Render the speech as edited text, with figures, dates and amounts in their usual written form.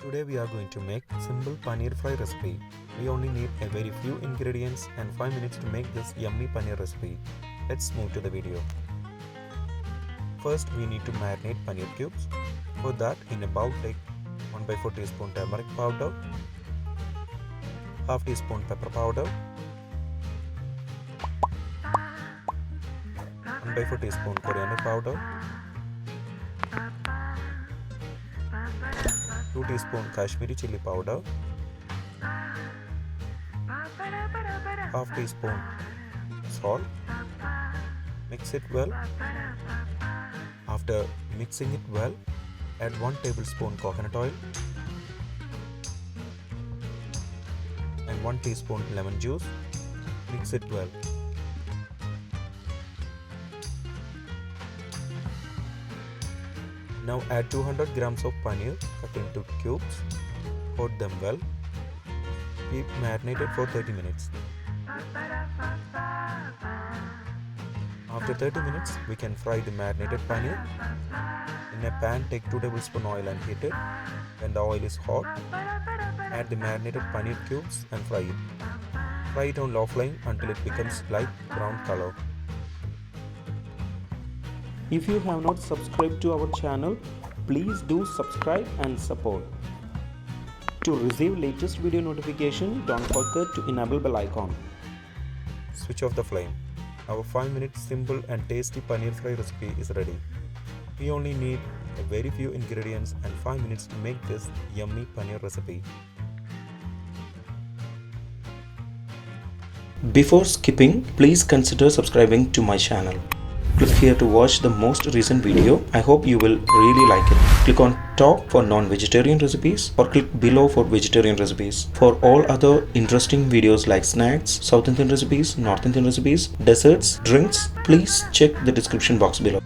Today we are going to make simple paneer fry recipe. We only need a very few ingredients and 5 minutes to make this yummy paneer recipe. Let's move to the video. First we need to marinate paneer cubes. For that, in a bowl take 1/4 teaspoon turmeric powder, half teaspoon pepper powder, 1/4 teaspoon coriander powder, 2 teaspoon Kashmiri Chilli Powder, half teaspoon salt. Mix it well. After mixing it well, add 1 tablespoon coconut oil and 1 teaspoon lemon juice. Mix it well. Now add 200 grams of paneer cut into cubes. Coat them well. Keep marinated for 30 minutes. After 30 minutes, we can fry the marinated paneer. In a pan, take 2 tablespoon oil and heat it. When the oil is hot, add the marinated paneer cubes and fry it. Fry it on low flame until it becomes light brown color. If you have not subscribed to our channel, please do subscribe and support. To receive latest video notification, don't forget to enable bell icon. Switch off the flame. Our 5-minute simple and tasty paneer fry recipe is ready. We only need a very few ingredients and 5 minutes to make this yummy paneer recipe. Before skipping, please consider subscribing to my channel. Click here to watch the most recent video. I hope you will really like it. Click on top for non-vegetarian recipes or click below for vegetarian recipes. For all other interesting videos like snacks, South Indian recipes, North Indian recipes, desserts, drinks, please check the description box below.